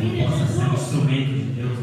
que possa ser um instrumento de Deus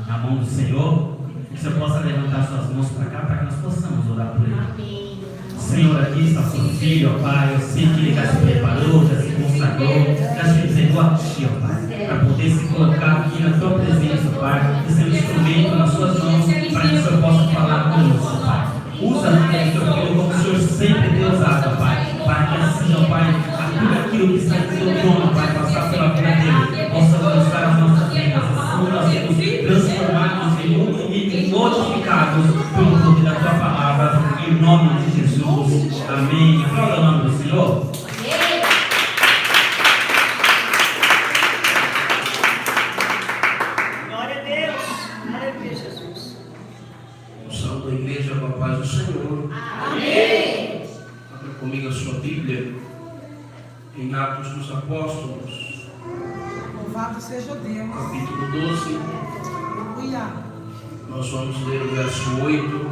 na mão do Senhor. Que você possa levantar suas mãos para cá, para que nós possamos orar por ele. Senhor, aqui está seu filho, ó Pai. Eu sei que ele já se preparou, já se consagrou, já se entregou a Ti, ó Pai, para poder se colocar aqui na Tua presença, ó Pai, e ser um instrumento nas Suas mãos, para que o Senhor possa falar conosco, ó Pai. Usa a vida do Seu filho como o Senhor sempre tem usado, ó Pai, para que assim, ó Pai, tudo aquilo que está em Seu trono, Pai, passar pela vida dele, possa alcançar as nossas vidas, assim nós sermos transformados e modificados pelo poder da Tua palavra, em nome de Jesus. Amém. Aplauda o nome do Senhor. Glória a Deus. Glória a Deus, Jesus. O salmo da igreja com a paz do Senhor. Amém. Abra comigo a sua Bíblia em Atos dos Apóstolos, Louvado seja Deus. capítulo 12. Aleluia. Nós vamos ler o verso 8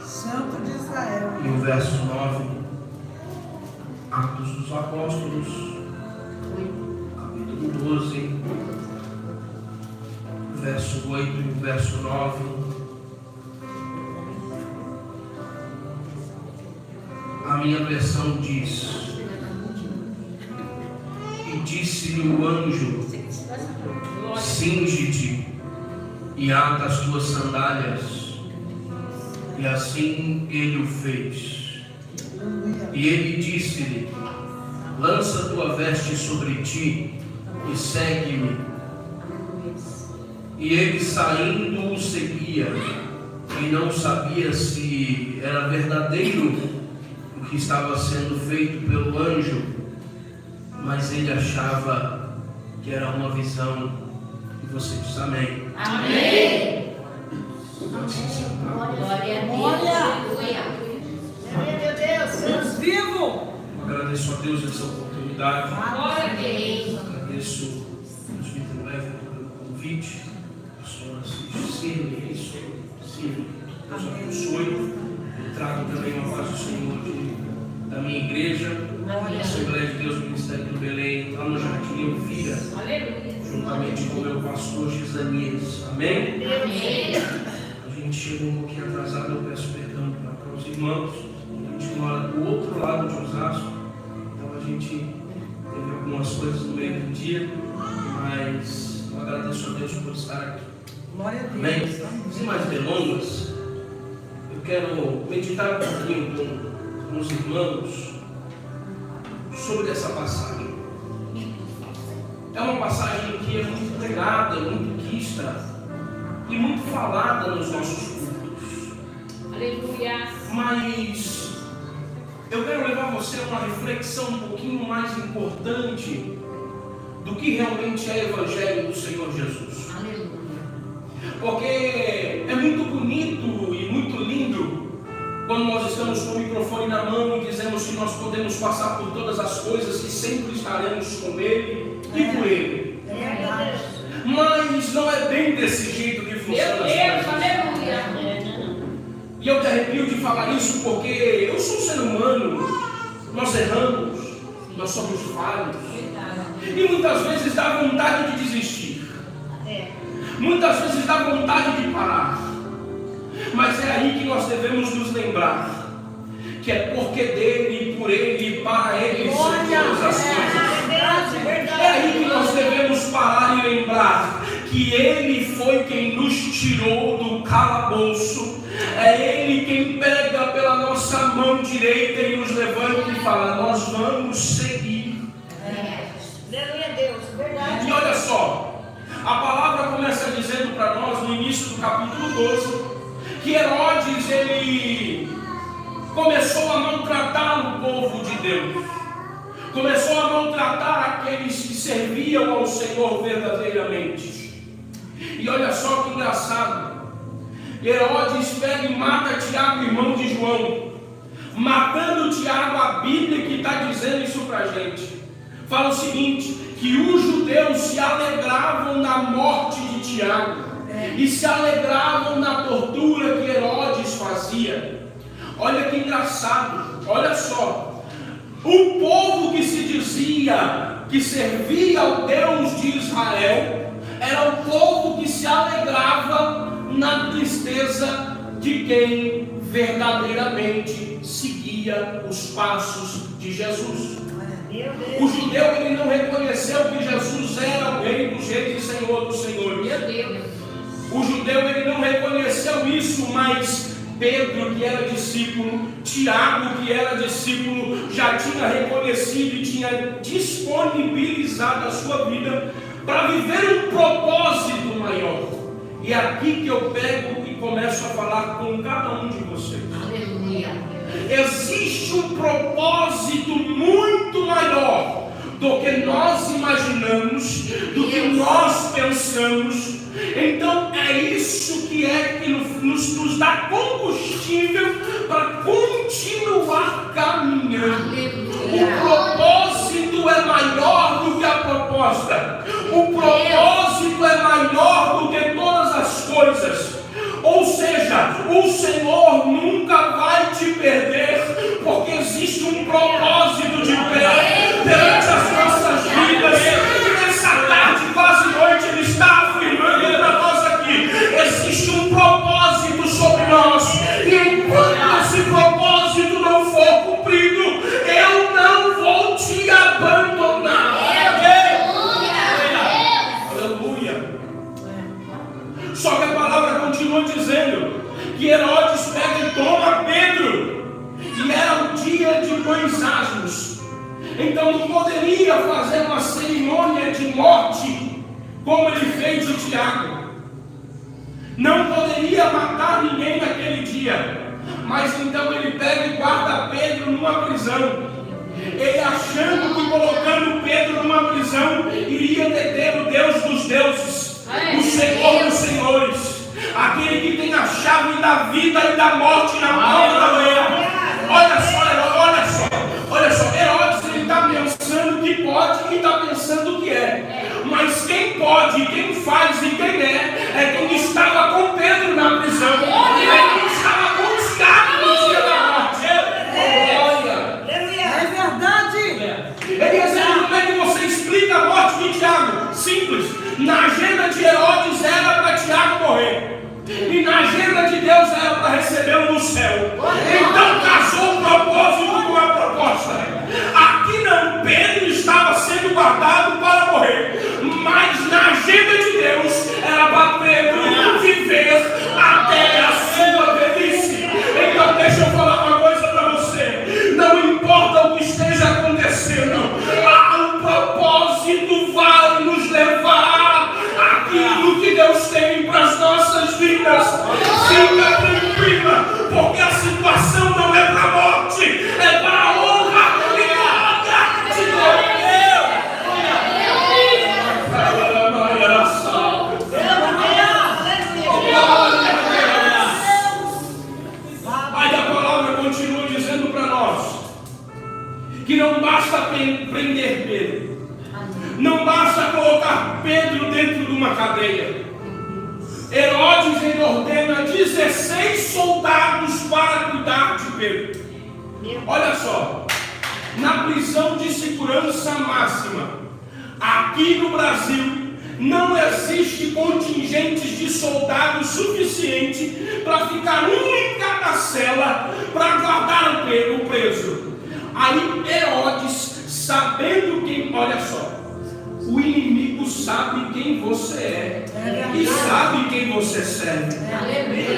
Santo de Israel. e o verso 9. Atos dos Apóstolos, capítulo 12, verso 8 e o verso 9. A minha versão diz: E disse-lhe o anjo: Cinge-te e ata as tuas sandálias. E assim ele o fez. E ele disse-lhe: Lança tua veste sobre ti e segue-me. E ele saindo o seguia, e não sabia se era verdadeiro o que estava sendo feito pelo anjo, mas ele achava que era uma visão. E você diz amém. Amém. Glória a Deus. Deus vivo. Agradeço a Deus essa oportunidade. Glória a Deus. Agradeço o presbítero Everton pelo convite. A senhora Cine, isso, sim, Deus abençoe. Eu trago também uma paz do Senhor da minha igreja, a Assembleia de Deus do Ministério do Belém, lá no Jardim Elvira, juntamente com o meu pastor Gisanias. Amém? Amém. A gente chegou um pouquinho atrasado, eu peço perdão para os irmãos. A gente mora do outro lado de Osasco, então a gente teve algumas coisas no meio do dia, mas eu agradeço a Deus por estar aqui. Glória a Amém? Deus. Sem mais delongas, eu quero meditar um pouquinho com os irmãos sobre essa passagem. É uma passagem que é muito pregada, muito quista e muito falada nos nossos cultos. Aleluia. Mas eu quero levar você a uma reflexão um pouquinho mais importante do que realmente é o Evangelho do Senhor Jesus. Aleluia. Porque é muito bonito e muito lindo quando nós estamos com o microfone na mão e dizemos que nós podemos passar por todas as coisas, que sempre estaremos com Ele e por Ele. É verdade. Mas não é bem desse jeito que funciona Meu as Deus, coisas. aleluia. E eu me arrepio de falar isso porque eu sou um ser humano, nós erramos, nós somos falhos. E muitas vezes dá vontade de desistir. Muitas vezes dá vontade de parar. Mas é aí que nós devemos nos lembrar que é porque dele, e por ele e para ele são todas as coisas. É aí que nós devemos parar e lembrar que ele foi quem nos tirou do calabouço. É ele quem pega pela nossa mão direita e nos levanta e fala: nós vamos seguir. Aleluia a Deus. Verdade. E olha só, a palavra começa dizendo para nós no início do capítulo 12 que Herodes ele começou a maltratar o povo de Deus, começou a maltratar aqueles que serviam ao Senhor verdadeiramente. E olha só que engraçado, Herodes pega e mata Tiago, irmão de João. Matando Tiago, a Bíblia que está dizendo isso para a gente fala o seguinte: que os judeus se alegravam na morte de Tiago e se alegravam na tortura que Herodes fazia. Olha que engraçado, olha só, o povo que se dizia que servia ao Deus de ninguém verdadeiramente seguia os passos de Jesus. Meu Deus. O judeu, ele não reconheceu que Jesus era o Rei dos Reis e Senhor dos Senhores. Meu Deus. O judeu, ele não reconheceu isso, mas Pedro, que era discípulo, Tiago, que era discípulo, já tinha reconhecido e tinha disponibilizado a sua vida para viver um propósito maior. E é aqui que eu pego e começo a falar com cada um de vocês. Aleluia. Existe um propósito muito maior do que nós imaginamos, do que nós pensamos. Então é isso que nos dá combustível para continuar caminhando. O propósito é maior do que a proposta. O propósito é maior do que todas as coisas. Ou seja, o Senhor nunca vai te perder, porque existe um propósito de pé perante as nossas vidas. E nessa tarde, quase noite, Ele está afirmando para nós aqui: existe um propósito sobre nós, e enquanto esse propósito não for cumprido, eu não vou te abandonar. Aleluia. Só que a palavra continua dizendo que Herodes pega e toma Pedro, e era um dia de pães asmos. Então não poderia fazer uma cerimônia de morte como ele fez de Tiago. Não poderia matar ninguém naquele dia. Mas então ele pega e guarda Pedro numa prisão. Ele achando que colocando Pedro numa prisão iria deter o Deus dos deuses, o Senhor dos senhores, aquele que tem a chave da vida e da morte na palma da mão. Olha só, Herodes, ele está pensando que pode e está pensando que é. Mas quem pode, quem faz e quem é quem estava com Pedro na prisão. É quem estava confiado no dia da morte. Olha. É verdade. Eliezer, como é que você explica a morte de Tiago? Simples. Na agenda de Herodes era para Tiago morrer. E na agenda de Deus era para recebê-lo no céu. Então casou o propósito com a proposta. Aqui não, Pedro estava sendo guardado para morrer. Mas na agenda de Deus era para Pedro viver até a sua velhice. Então deixa eu falar uma coisa para você. Não importa o que esteja acontecendo, o propósito vai nos levar àquilo que Deus tem para as nossas vidas. Fica tranquila, porque a situação não é para a morte, é para a honra e a gratidão. Aí a palavra continua dizendo para nós que não basta prender Pedro, não basta colocar Pedro dentro de uma cadeia. Herodes, ele ordena 16 soldados para cuidar de Pedro. Olha só, na prisão de segurança máxima, aqui no Brasil, não existe contingentes de soldados suficiente para ficar um em cada cela para guardar o preso. Aí Herodes, sabendo quem, olha só, o inimigo sabe quem você é e sabe quem você serve.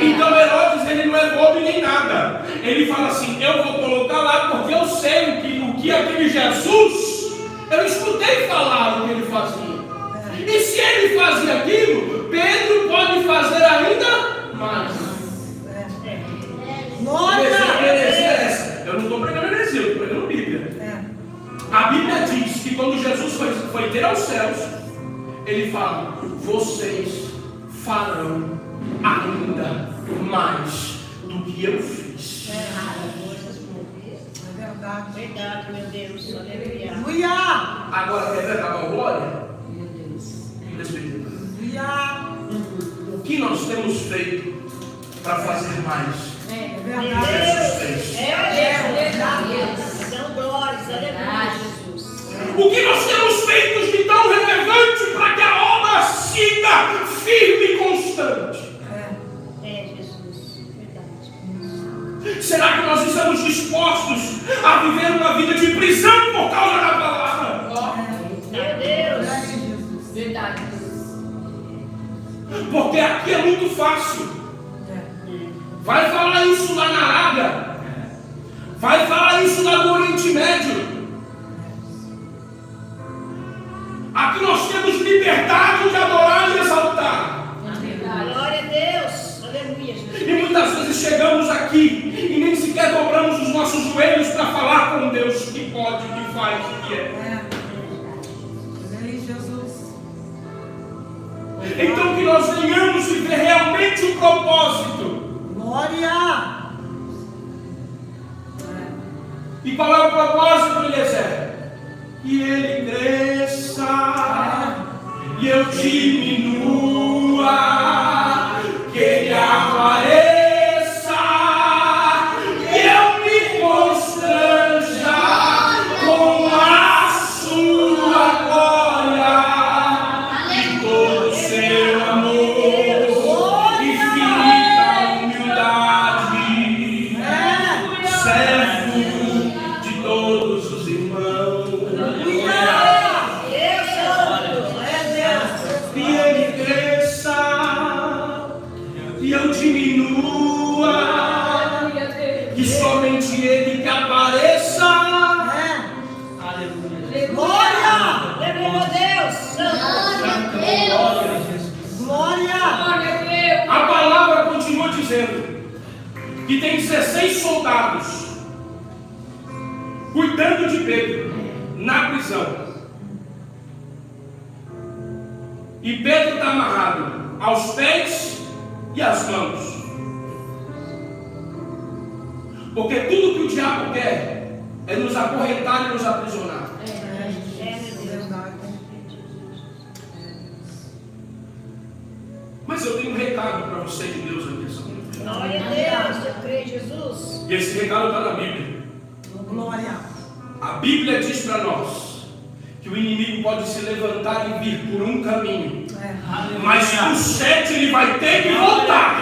Então Herodes, ele não é bobo nem nada. Ele fala assim: eu vou colocar lá porque eu sei o que aquele Jesus, eu escutei falar o que ele fazia. E se ele fazia aquilo, Pedro pode fazer ainda mais. Eu não estou pregando heresia, eu estou pregando Bíblia. A Bíblia diz que quando Jesus foi ter aos céus, ele fala: vocês farão ainda mais do que eu fiz. É verdade. Verdade, meu Deus. Aleluia. Aleluia. Agora, quer ver a glória? Meu Deus. Aleluia. O que nós temos feito para fazer mais? É Meu verdade. Jesus fez. São glórias. Aleluia. Jesus. O que nós temos feito de tão relevante para que a obra siga firme e constante? É, Jesus. Verdade. Verdade. Porque aqui é muito fácil. Vai falar isso lá na Arábia. Vai falar isso lá no Oriente Médio. Aqui nós temos liberdade de adorar e exaltar. Glória a Deus. Aleluia, Jesus. E muitas vezes chegamos aqui e nem sequer dobramos os nossos joelhos para falar com Deus que pode, que faz, que é. Jesus. Então que nós venhamos viver realmente o propósito. Glória. E qual é o propósito, Eliezer? Que ele cresça e eu diminua, que ele apareça e eu me constranja com a sua glória e todo o seu amor, infinita humildade, servo de todos os irmãos. Deus Santo. E ele cresça e eu diminua, que somente ele que apareça. Glória. Aleluia, Deus Santo. Glória. A palavra continua dizendo que tem 16 soldados cuidando de Pedro na prisão. E Pedro está amarrado aos pés e às mãos. Porque tudo que o diabo quer é nos acorrentar e nos aprisionar. Mas eu tenho um recado para você de Deus aqui essa noite. Glória a Deus. Eu creio, Jesus. E esse recado está na Bíblia. Glória. A Bíblia diz para nós que o inimigo pode se levantar e vir por um caminho, mas por 7 ele vai ter que voltar,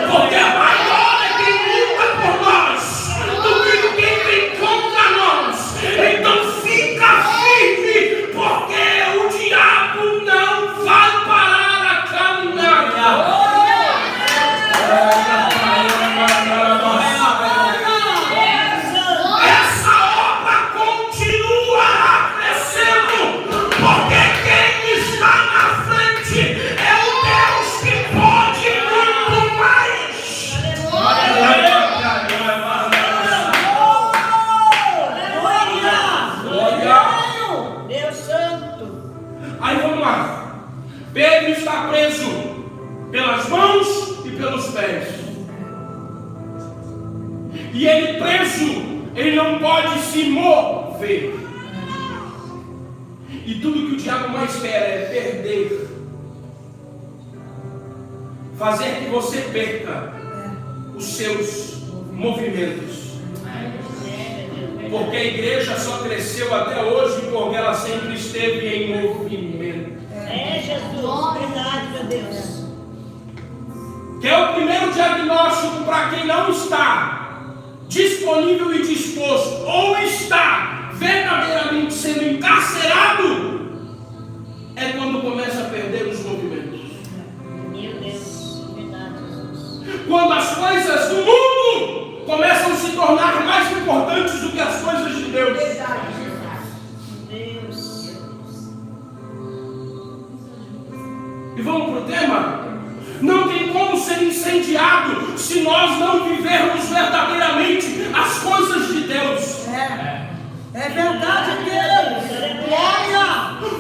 porque é maior é quem luta por nós do que quem vem contra nós. Então fica firme, porque o diabo não vai parar a caminhada. Essa obra continuará crescendo, porque quem está na frente é o Deus que pode muito mais. Aleluia. Deus Santo. Aí vamos lá. Pedro está preso pelas mãos e pelos pés. E ele preso, ele não pode se mover. E tudo que o diabo mais quer é perder. Fazer que você perca os seus movimentos. Porque a igreja só cresceu até hoje porque ela sempre esteve em movimento. É Jesus. Verdade, meu Deus. Que é o primeiro diagnóstico para quem não está disponível e disposto, ou está verdadeiramente sendo encarcerado, é quando começa a perder os movimentos. Meu Deus. Verdade, Jesus. Quando as coisas do mundo começam a se tornar mais importantes do que as coisas de Deus. Deus. E vamos para o tema? Não tem como ser incendiado se nós não vivermos verdadeiramente as coisas de Deus. É verdade, Deus. Glória.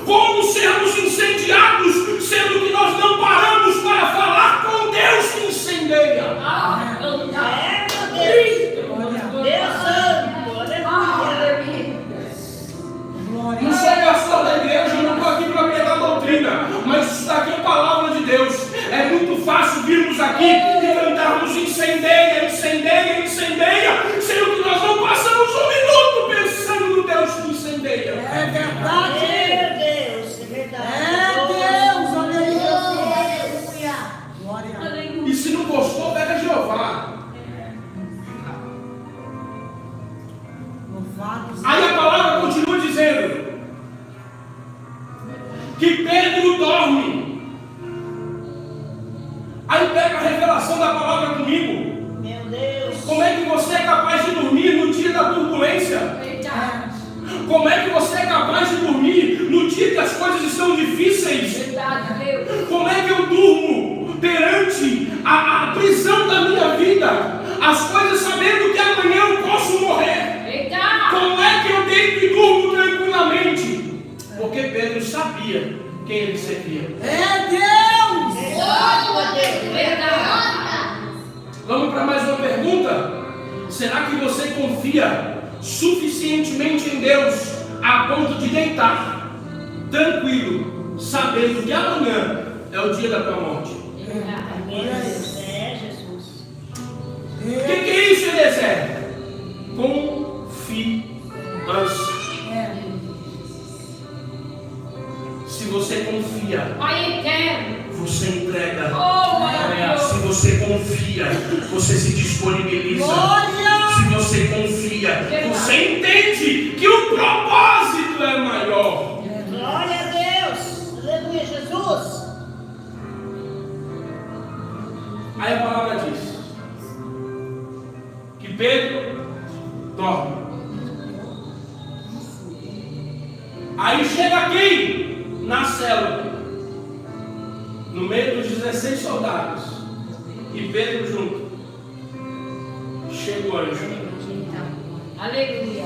Como sermos incendiados, sendo que nós não paramos para falar com Deus que incendeia? É, meu Deus. Deus Santo. Aleluia. Não sou pastor da igreja, eu não estou aqui para pregar doutrina, mas isso daqui é a palavra de Deus. É muito fácil virmos aqui e cantarmos incendeia, incendeia, incendeia, sendo que nós não passamos um minuto pensando no Deus que incendeia. É verdade. Meu Deus. É que Pedro dorme. Aí pega a revelação da palavra comigo. Meu Deus. Como é que você é capaz de dormir no dia da turbulência? Verdade. Como é que você é capaz de dormir no dia que as coisas estão difíceis? Verdade, Deus. Como é que eu durmo perante a prisão da minha vida? As coisas sabendo que amanhã eu posso morrer. Verdade. Como é que eu deito e durmo tranquilamente? Porque Pedro sabia quem ele servia. É Deus! Verdade. Vamos para mais uma pergunta? Será que você confia suficientemente em Deus a ponto de deitar tranquilo, sabendo que amanhã é o dia da tua morte? É, Jesus. O que é isso, Eliezer? Confiança. Se você confia, Pai eterno. você entrega. Oh, meu Deus. Se você confia, você se disponibiliza. Glória! Se você confia, você entende que o propósito é maior. Glória a Deus. Aleluia, Jesus. Aí a palavra diz que Pedro dorme. Aí chega quem? Na célula, no meio dos 16 soldados, e Pedro junto. Chega o anjo. Aleluia.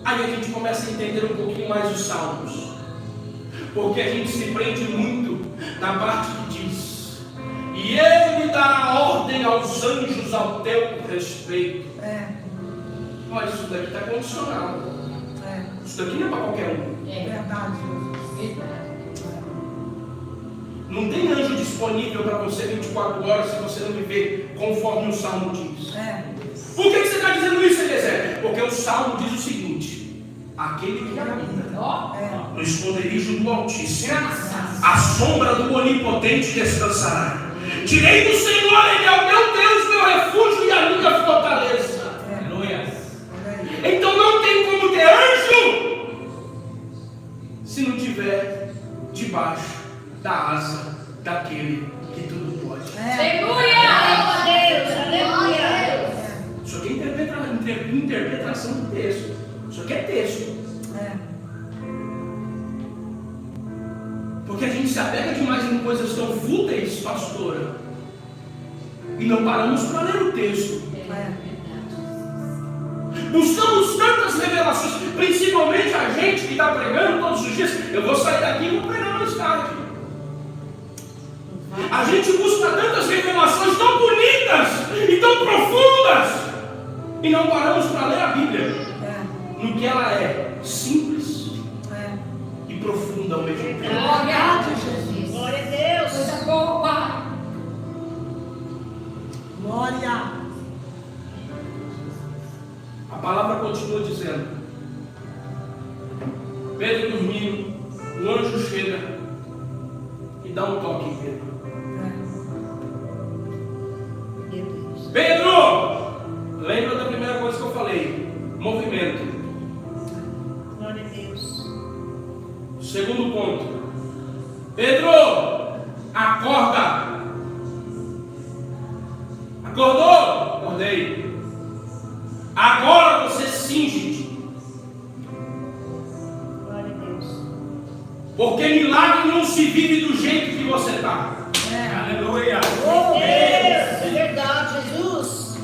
Aí a gente começa a entender um pouquinho mais os salmos, porque a gente se prende muito na parte que diz: e ele dará ordem aos anjos ao teu respeito. Olha, isso daqui está condicionado. Isso daqui não é para qualquer um. Verdade. Não tem anjo disponível para você 24 horas se você não viver conforme o Salmo diz. Por que você está dizendo isso, Eliezer? Porque o Salmo diz o seguinte: aquele que habita no esconderijo do Altíssimo, a sombra do Onipotente descansará. Direi do Senhor, Ele é o meu Deus, meu refúgio e a minha fortaleza. Então não tem como ter anjo se não tiver debaixo da asa daquele que tudo pode. Aleluia. Aleluia. Isso aqui é interpretação do texto. Isso aqui é texto. Porque a gente se apega demais em coisas tão fúteis, pastora, e não paramos para ler o texto. Buscamos tantas revelações, principalmente a gente que está pregando todos os dias. Eu vou sair daqui e vou pregar mais tarde. A gente busca tantas revelações tão bonitas e tão profundas, e não paramos para ler a Bíblia no que ela é simples e profunda ao mesmo tempo. Glória a Jesus. Glória a Deus. Coisa boa. Glória! A palavra continua dizendo: Pedro dormindo, o anjo chega e dá um toque em Pedro. Meu Deus. Pedro! Lembra da primeira coisa que eu falei? Movimento. Glória a Deus. Segundo ponto: Pedro, acorda! Acordou? Acordei. Agora você cinge-te, Glória a Deus. porque milagre não se vive do jeito que você está. Aleluia. Deus, é verdade, Jesus.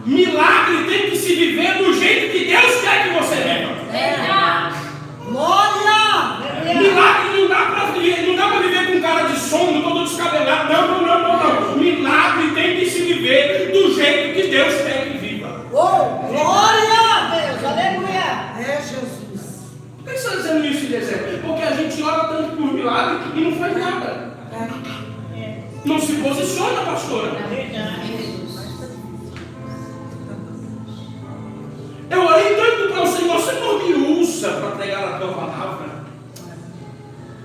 Milagre tem que se viver do jeito que Deus quer que você viva. Verdade. Glória! Milagre não dá para viver com cara de sono, todo descabelado. Não. Milagre tem que se viver do jeito que Deus quer que viva. Glória! Deus, aleluia. É Jesus. Por que você está dizendo isso, Eliezer? Porque a gente ora tanto por milagre e não faz nada. Não se posiciona, pastora. É verdade, Jesus. Eu orei tanto para o Senhor, Senhor, me usa para pregar a tua palavra.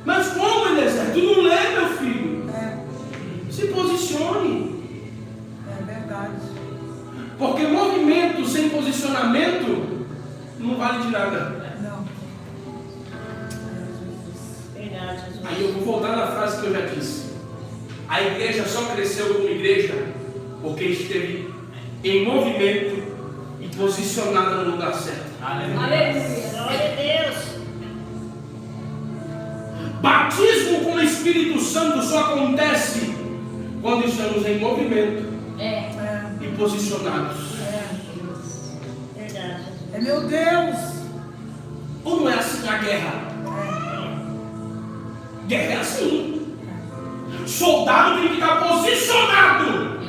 Mas como, Eliezer? Tu não lê, meu filho. Se posicione. É verdade. Porque movimento sem posicionamento não vale de nada. Não. eu já disse, a igreja só cresceu como igreja porque esteve em movimento e posicionada no lugar certo. Aleluia. Glória a Deus. Batismo com o Espírito Santo só acontece quando estamos em movimento e posicionados. Verdade. É meu Deus. Ou não é assim a guerra? Guerra é assim. Soldado tem que estar posicionado.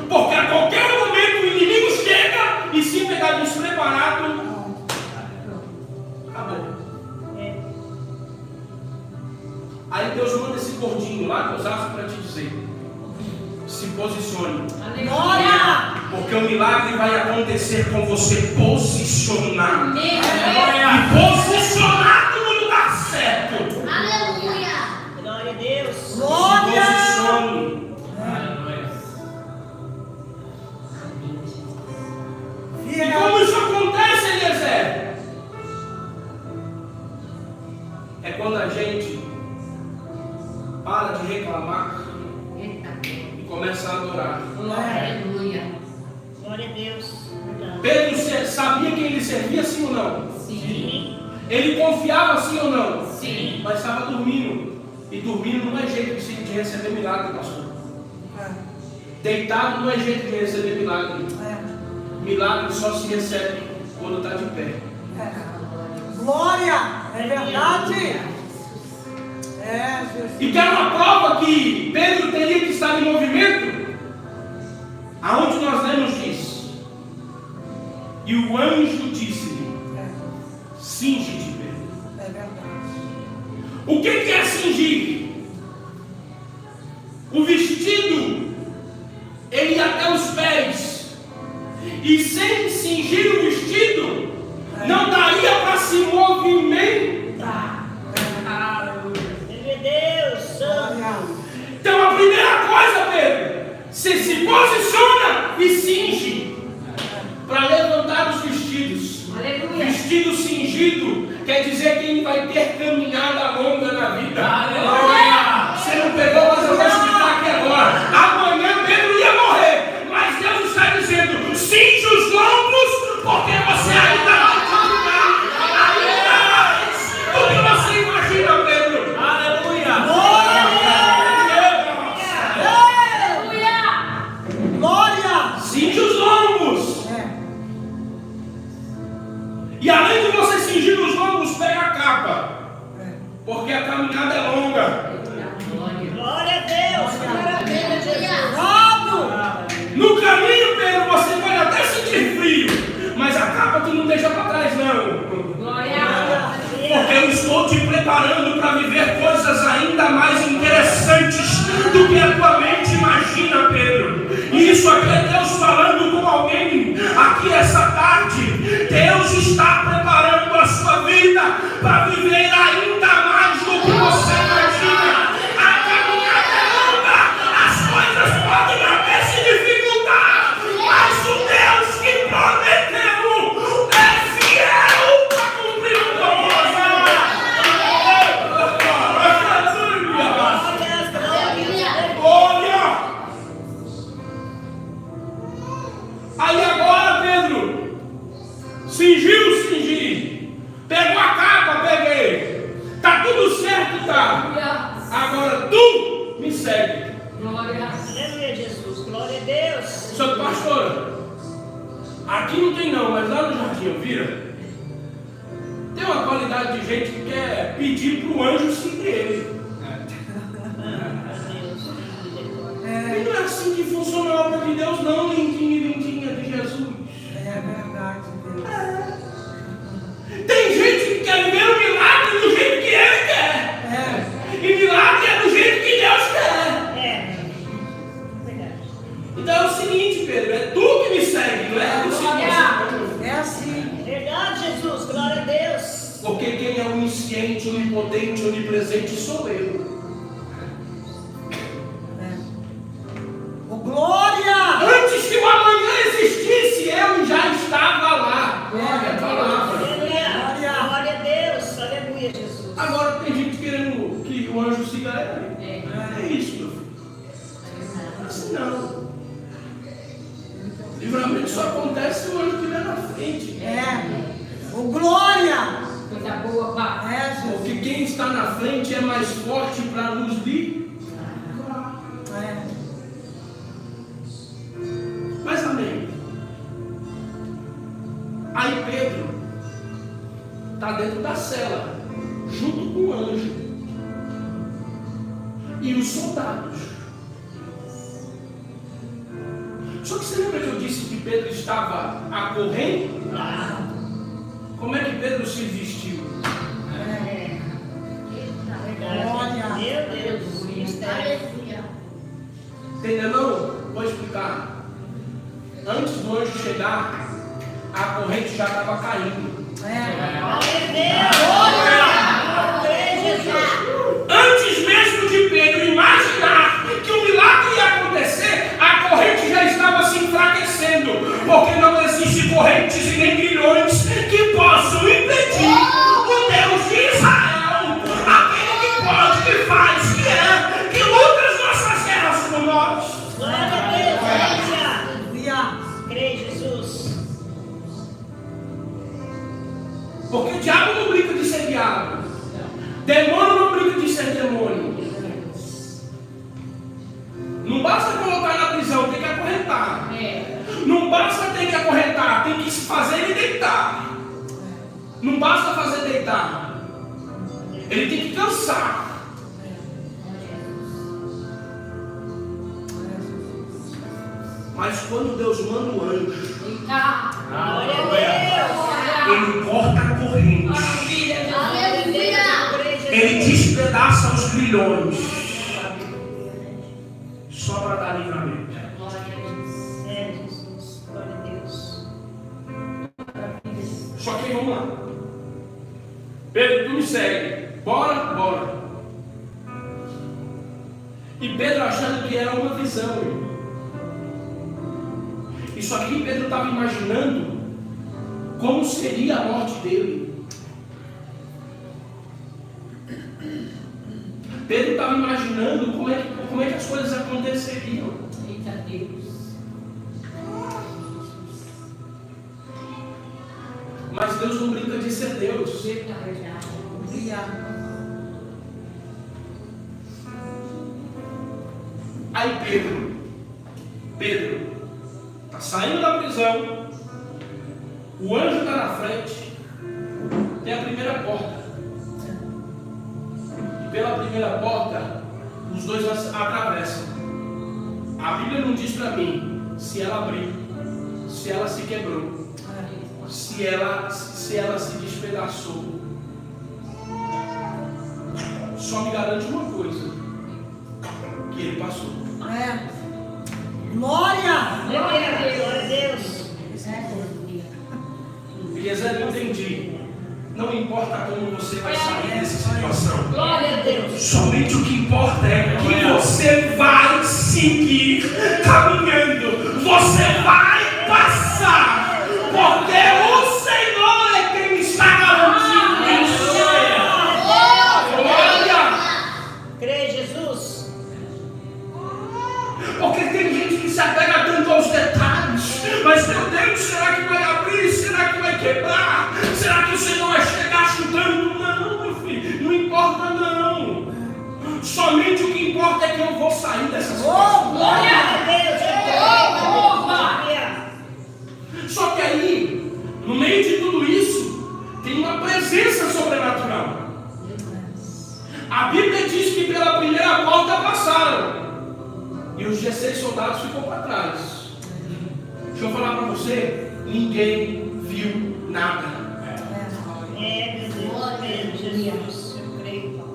Porque a qualquer momento o inimigo chega e se pegar despreparado, acabou. Aí Deus manda esse gordinho lá de Osasco para te dizer: se posicione. Glória. Porque o milagre vai acontecer com você posicionado. Amém. E posicionado no lugar certo. Aleluia. Glória a Deus. Se Glória. posicione. E Fiel. como isso acontece, Eliezer? É quando a gente para de reclamar e começa a adorar. Aleluia. Glória a Deus. Verdade. Pedro sabia quem ele servia, sim ou não? Sim. Ele confiava, sim ou não? Sim. Mas estava dormindo. E dormindo não é jeito de receber milagre, pastor. Deitado não é jeito de receber milagre. Milagre só se recebe quando está de pé. Glória. É verdade. É, Jesus. E quer uma prova que Pedro teria que estar em movimento? Aonde nós lemos diz: e o anjo disse-lhe: cinge-te, Pedro. É verdade. O que é cingir? O vestido, ele ia até os pés. E sem cingir o vestido, não daria para se movimentar. Meu Deus. Santo. Então a primeira coisa, Pedro, você se posiciona e cinge para levantar os vestidos. Aleluia. Vestido cingido quer dizer que ele vai ter caminhada longa na vida. Aleluia. Você não pegou, mas eu vou explicar aqui agora. Amanhã Pedro ia morrer, mas Deus está dizendo: cinge os lombos, porque você ainda vai caminhar ainda mais do que você imagina, Pedro. Aleluia. Glória. Cinge os lombos. E além de você cingir os lombos, pega a capa, porque a caminhada é longa. Glória a Deus. Maravilha, Jesus. Bravo. No caminho, Pedro, você pode até sentir frio, mas a capa tu não deixa para trás, não. Porque eu estou te preparando para viver coisas ainda mais interessantes do que a tua mente imagina, Pedro. E isso aqui é Deus falando com alguém aqui essa tarde. Deus está preparando a sua vida para viver ainda mais do que você imagina. A caminhada é longa, as coisas podem até se dificultar, mas o Deus que prometeu é fiel para cumprir o propósito. Olha! Aí agora, Pedro, cingiu, pegou a capa, peguei, tá tudo certo, tá? Agora tu me segue. Aleluia, Jesus. Glória a Deus. Só que, pastora, aqui não tem não, mas lá no Jardim Elvira tem uma qualidade de gente que quer pedir para o anjo seguir ele. E não é assim que funciona a obra de Deus, não, lindinha de Jesus. É verdade, Deus. Tem gente que quer viver o milagre do jeito que ele quer. E milagre é do jeito que Deus quer. Verdade. Então é o seguinte, Pedro, é tu que me segue, não é tu que me É assim. Verdade, Jesus. Glória a Deus. Porque quem é onisciente, onipotente, onipresente sou eu. Glória. Antes que o amanhã existisse, eu já estava lá. Glória a palavra. Aleluia. Glória a Deus. Aleluia, Jesus. Agora tem gente querendo que o anjo siga ele. livramento só acontece se o anjo estiver na frente. O glória. Coisa boa, pai. Porque quem está na frente é mais forte para nos livrar. Mas amém. Aí Pedro está dentro da cela, junto com o anjo e os soldados. Só que você lembra que eu disse que Pedro estava acorrendo? Como é que Pedro se vestiu? Glória. Meu Deus. Aleluia. Entendeu não? Vou explicar. Antes do anjo chegar, a corrente já estava caindo. Antes mesmo de Pedro imaginar que o milagre ia acontecer, a corrente já estava se enfraquecendo. Porque não existe correntes e nem grilhões que possam impedir o Deus de Israel, aquele que pode, que faz, que é, que luta as nossas guerras por nós. Glória a Deus. Crê, Jesus. Porque o diabo não brinca de ser diabo. Demônio não brinca de ser demônio. Não basta colocar na prisão, tem que acorrentar. Não basta ter que acorrentar, tem que fazer ele deitar. Não basta fazer deitar. Ele tem que cansar. Mas quando Deus manda o anjo, ele corta a corrente. Ele despedaça os grilhões. Só para dar livramento. Jesus. Glória a Deus. Só que vamos lá. Pedro, tu me segue. Bora, bora. E Pedro achando que era uma visão. Isso aqui Pedro estava imaginando como seria a morte dele. Pedro estava imaginando como é que as coisas aconteceriam. Eita Deus. Mas Deus não brinca de ser Deus. Aí Pedro está saindo da prisão, o anjo está na frente, tem a primeira porta. E pela primeira porta, os dois atravessam. A Bíblia não diz para mim se ela abriu, se ela se quebrou, se ela se despedaçou. Só me garante uma coisa: que ele passou. Glória. Glória a Deus. Eliezer, eu entendi. Não importa como você vai sair dessa situação. Glória a Deus. Somente o que importa é que você vai seguir caminhando. Você vai passar. Porque o Senhor é quem está garantindo isso. Glória. Crê, Jesus. Porque tem gente que se apega tanto aos detalhes. Mas meu Deus, será que vai abrir? Será que vai quebrar? Será que o Senhor vai chegar chutando? Não, meu filho, não importa não. Somente o que importa é que eu vou sair dessa situação. Glória a Deus. Só que aí, no meio de tudo isso, tem uma presença sobrenatural. A Bíblia diz que pela primeira porta passaram. E os 16 soldados ficou para trás. Deixa eu falar para você, ninguém viu nada. Jesus. Eu creio, Pai.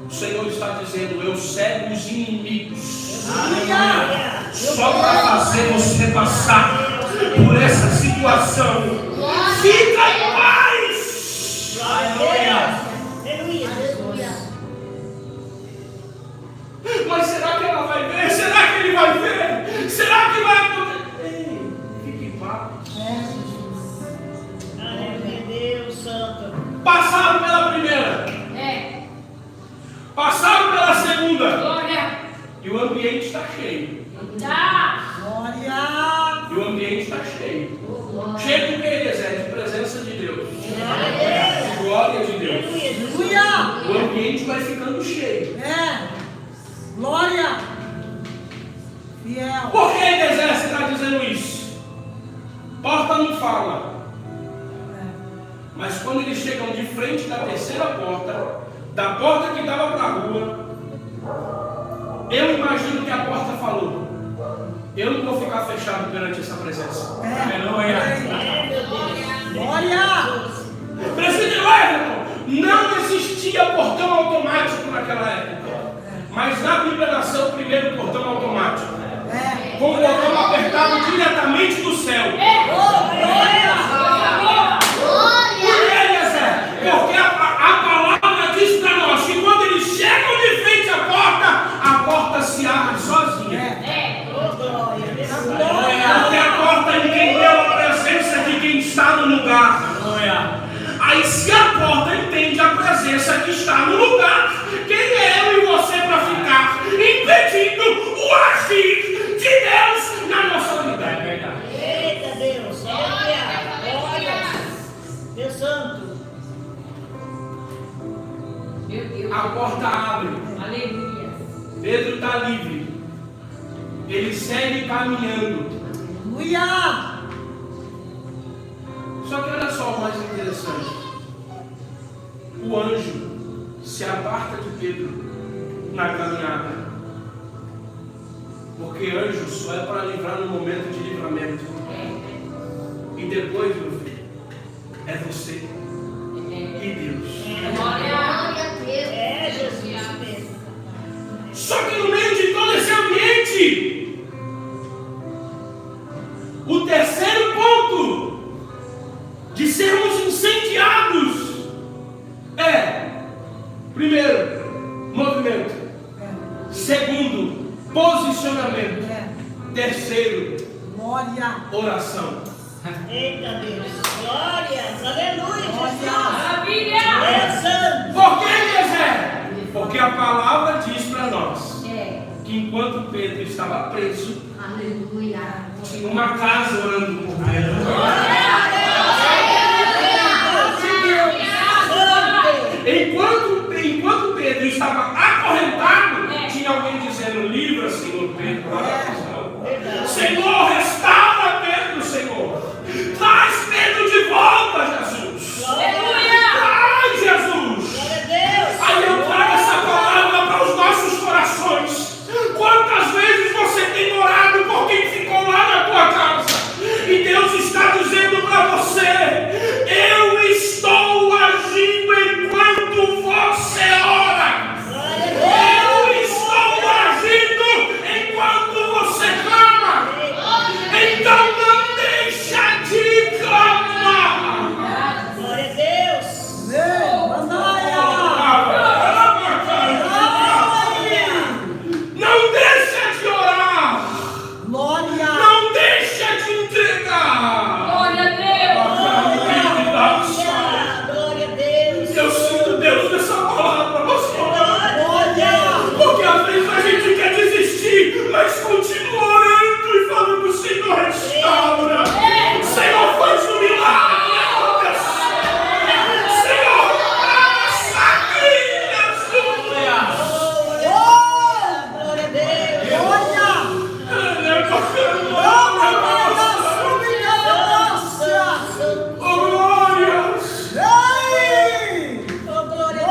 O Senhor está dizendo, eu cego os inimigos. Aleluia. Só para fazer você passar por essa situação. Fica em paz. Aleluia. Mas será que ela vai ver? Será que ele vai ver? Será que vai acontecer? Ei, fique em paz. Aleluia, Deus Santo. Passaram pela primeira. Passaram pela segunda. Glória. E o ambiente está cheio. Tá. Glória. Aleluia, Jesus. Aleluia. o ambiente vai ficando cheio. É. Glória. Fiel. Por que Eliezer está dizendo isso? Porta não fala. Mas quando eles chegam de frente da terceira porta, da porta que dava para a rua, eu imagino que a porta falou: eu não vou ficar fechado perante essa presença. Aleluia. Glória. Presbítero Everton, não existia portão automático naquela época. Mas na Bíblia nasceu o primeiro portão automático. Com o portão apertado diretamente do céu. Porque a palavra diz para nós que quando eles chegam de frente à porta se abre sozinha. Porque a porta entendeu a presença de quem está no lugar. Aí se a porta entende a presença que está no lugar, quem é eu e você para ficar impedindo o agir de Deus na nossa vida? Eita Deus, glória. Deus Santo. Meu Deus. A porta abre. Aleluia. Pedro está livre. Ele segue caminhando. Aleluia. Só que olha só o mais interessante. O anjo se aparta de Pedro na caminhada. Porque anjo só é para livrar no momento de livramento. E depois, meu filho, é você e Deus. Glória a Deus. É Jesus mesmo. Só que no meio de todo esse ambiente, o terceiro ponto de sermos incendiados é, primeiro, movimento. Segundo, posicionamento. Terceiro, Glória. oração. Eita Deus. Glórias. Aleluia, Jesus. Maravilha. Deus Santo. Por que, Eliezer? Porque a palavra diz para nós É. que enquanto Pedro estava preso, Aleluia. tinha uma casa orando por Pedro. Enquanto Pedro estava acorrentado, tinha alguém dizendo: livra, Senhor Pedro. Senhor, restaura Pedro, Senhor. Traz Pedro de volta, Jesus. Traz, Jesus. Aí eu trago essa palavra para os nossos corações. Quantas vezes você tem orado por quem ficou lá na tua casa? E Deus está dizendo para você: eu estou agindo enquanto você ora. Eu estou agindo enquanto você clama. Então não deixa de clamar. Glória a Deus. Não deixa de orar. Glória. Não deixa de entregar. Glória a Deus. Glória a Deus. Eu sinto Deus nessa palavra, pastor. Glória. Porque às vezes a gente quer desistir, mas continua orando e falando: Senhor, restaura. Senhor, faz um milagre acontecer. Senhor, sacria, Jesus. Glória a Deus. Glórias. Oh, glória a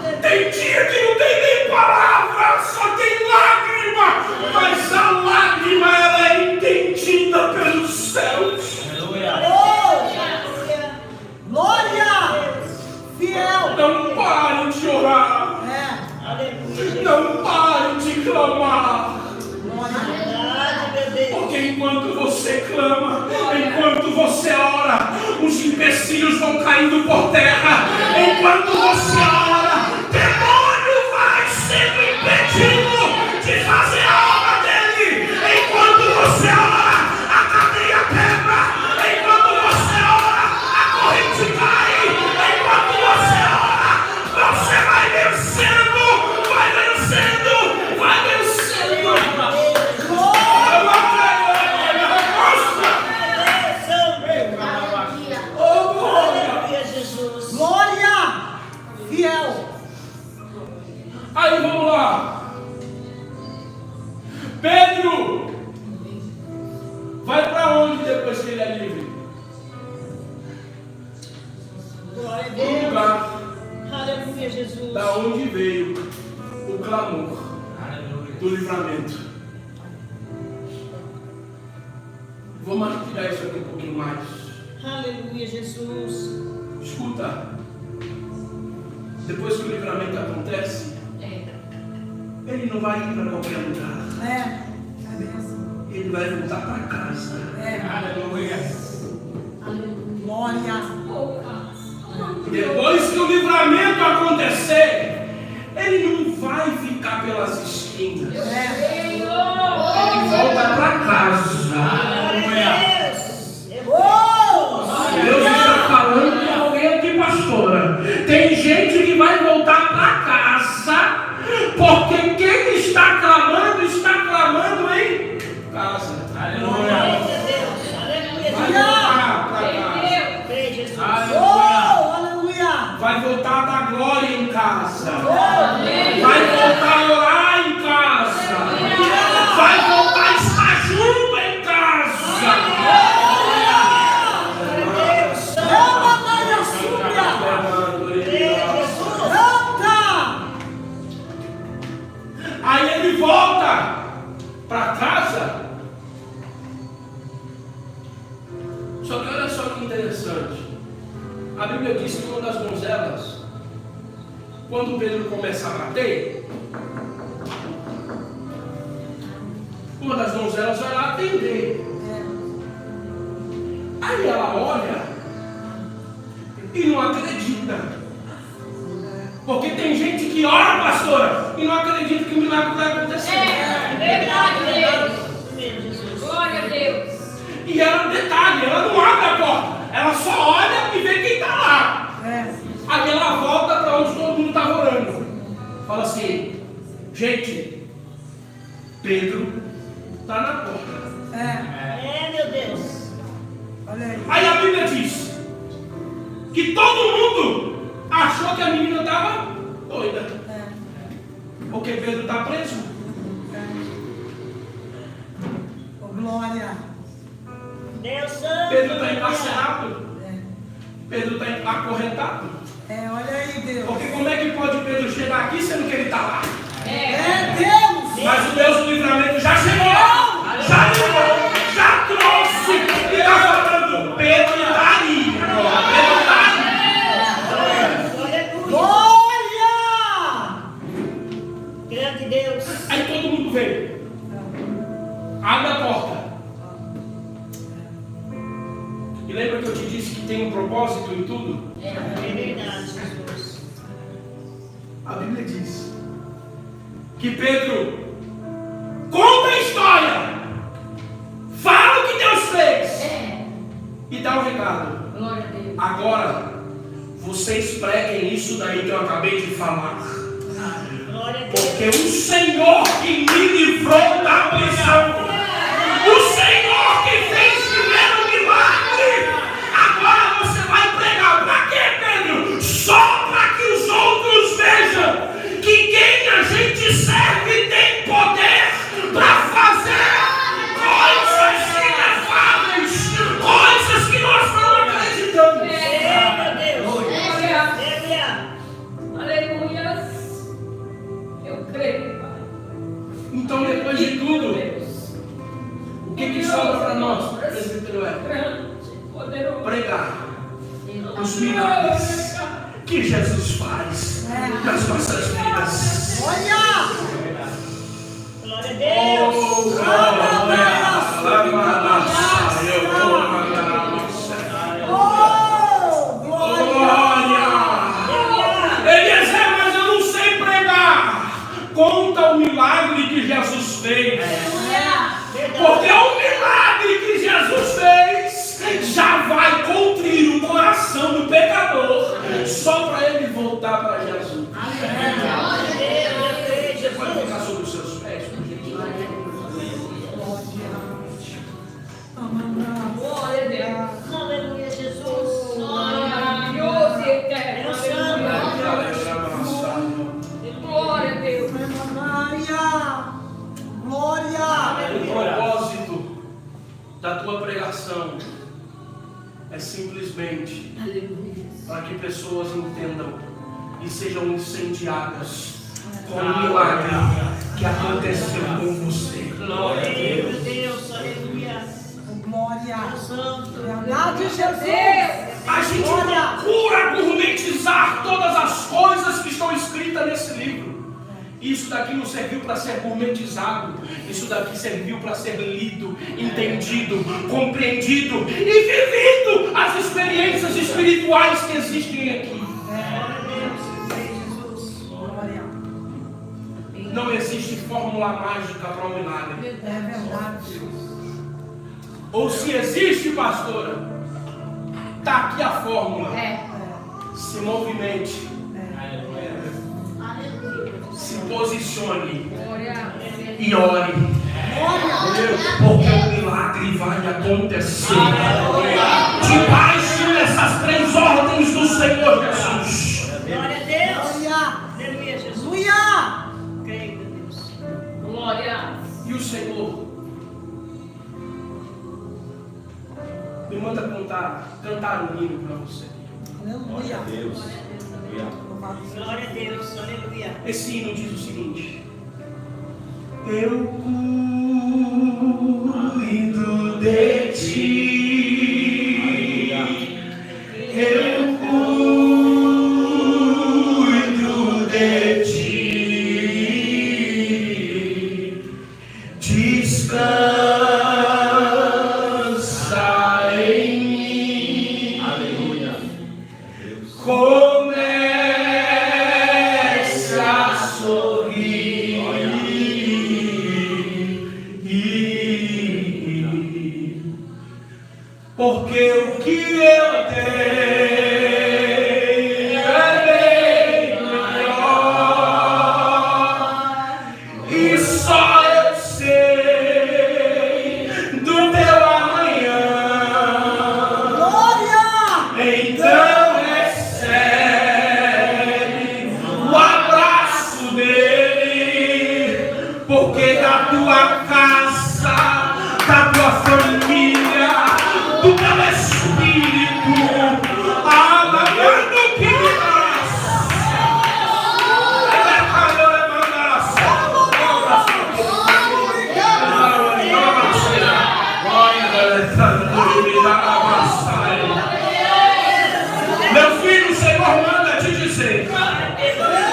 Deus. Tem dia que não tem nem palavra, só tem lágrima, mas a lágrima ela é entendida pelos céus. Glória. Fiel. Não pare de orar, Aleluia. não pare de clamar, Verdade, meu Deus. porque enquanto você clama, enquanto você ora, os empecilhos vão caindo por terra. Enquanto você ora, demônio vai sendo impedido de fazer a obra dele. Enquanto você ora, a cadeia quebra. Enquanto você ora, a corrente cai. Enquanto você ora, você vai vencendo, vai vencendo, vai vencendo. Oh, glória! Aleluia, Jesus. Glória. Fiel. Aí vamos lá. Pedro vai para onde depois que ele é livre? Glória a O Deus. lugar Aleluia, Jesus. da onde veio o clamor do livramento. Vou mastigar isso aqui um pouquinho mais. Aleluia, Jesus. Escuta. Depois que o livramento acontece, ele não vai ir para qualquer lugar. É mesmo. Ele vai voltar para casa. Aleluia. Glória. Depois que o livramento acontecer, ele não vai ficar pelas esquinas. Ele volta para casa. Glória a Deus. Oh! Deus está falando com alguém aqui, pastora. Tem gente que vai voltar para casa, porque quem está clamando em casa. Glória a Deus. Aleluia, Vai Jesus. voltar para casa. Creio, Jesus. Oh! Aleluia. Vai voltar a dar glória em casa. Vai voltar a orar em casa. Vai voltar a estar junto em casa. Chama, Maria Súbia. Canta. Aí ele volta para casa. Só que olha só que interessante. A Bíblia diz que uma das donzelas, quando Pedro começa a bater, uma das donzelas vai lá atender. Aí ela olha e não acredita. Porque tem gente que ora, pastora, e não acredita que o milagre vai acontecer. Verdade, Deus. Amém, Jesus. Glória a Deus. E ela, detalhe, ela não abre a porta. Ela só olha e vê quem está lá. Aí ela volta para onde todo mundo estava orando. Fala assim, gente, Pedro está na porta. É, meu Deus. Olha aí. Aí a Bíblia diz que todo mundo achou que a menina estava doida. Porque Pedro está preso. Oh, glória. Deus Santo. Pedro está encarcerado. Pedro está acorrentado. Olha aí, Deus. Porque como é que pode Pedro chegar aqui sendo que ele está lá? Deus. Mas o Deus do livramento já chegou. Já levou. Já trouxe. E está falando. Pedro está ali. Pedro está ali. Glória. Grande Deus. Aí todo mundo veio. Abre a porta. E lembra que eu te disse que tem um propósito em tudo? É verdade, Jesus. A Bíblia diz que Pedro conta a história, fala o que Deus fez e dá um recado. Glória a Deus. Agora, vocês preguem isso daí que eu acabei de falar. Glória a Deus. Porque o Senhor que me livrou da prisão, o Senhor que fez viver um milagre, agora você vai pregar. Para quê, Pedro? Só para que os outros vejam que quem a gente serve tem poder para fazer coisas inefáveis, coisas que nós não acreditamos. É, meu Deus. Glória. Aleluia. Aleluia. Eu creio, Pai. Então, depois de tudo, Deus. o que sobra para nós, presbítero? Grande, poderoso. Pregar os milagres que Jesus faz nas nossas vidas. Olha. Glória a Deus. Oh, Oh, glória. Eliezer, mas eu não sei pregar. Conta o milagre que Jesus fez. Porque o milagre que Jesus fez já vai contrir o coração do pecador, só para ele voltar para Jesus. Você pode ficar sobre os seus pés, por gentileza? Glória a Deus. Aleluia, Jesus. Maravilhoso e eterno. Deus Santo. Aleluia. oração é simplesmente para que pessoas entendam e sejam incendiadas com o milagre que aconteceu com você. Glória a Deus, aleluia. Glória. Santo. Verdade, Jesus. A gente procura gourmetizar todas as coisas que estão escritas nesse livro. Isso daqui não serviu para ser gourmetizado. Isso daqui serviu para ser lido, entendido, compreendido e vivido as experiências espirituais que existem aqui. Glória. Não existe fórmula mágica para um milagre. É verdade. Ou se existe, pastora, está aqui a fórmula. Se movimente, se posicione e ore. Porque o milagre vai acontecer. Debaixo dessas 3 ordens do Senhor Jesus. Glória a Deus. Glória. Aleluia, Jesus. Aleluia. Creio, meu Deus. Glória. E o Senhor me manda cantar um hino para você. Aleluia. Glória a Deus, aleluia. Esse hino diz o seguinte: eu cuido de ti, eu cuido de ti, descansa em mim. Aleluia. Começa a sorrir, porque o que eu tenho é bem maior, e só eu sei do teu amanhã. Glória. Então recebe o abraço dele, porque da tua casa, da tua família, do teu espírito, alabando que meu filho, o Senhor manda te dizer: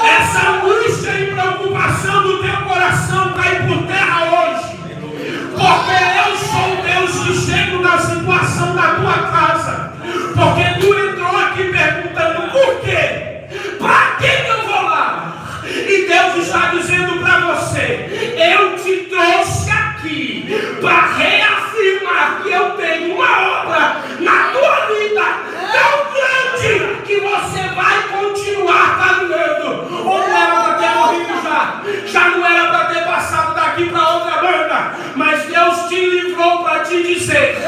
essa angústia e preocupação do teu coração cai por terra hoje, porque eu sou o Deus que chego na situação da tua casa, porque tu entrou aqui perguntando por quê, para que eu vou lá? E Deus está dizendo para você: eu te trouxe aqui para reafirmar que eu tenho uma obra na tua vida tão grande que você vai continuar caminhando. Ou não era para ter morrido já não era para ter passado daqui para outra banda, mas Deus te livrou para te dizer: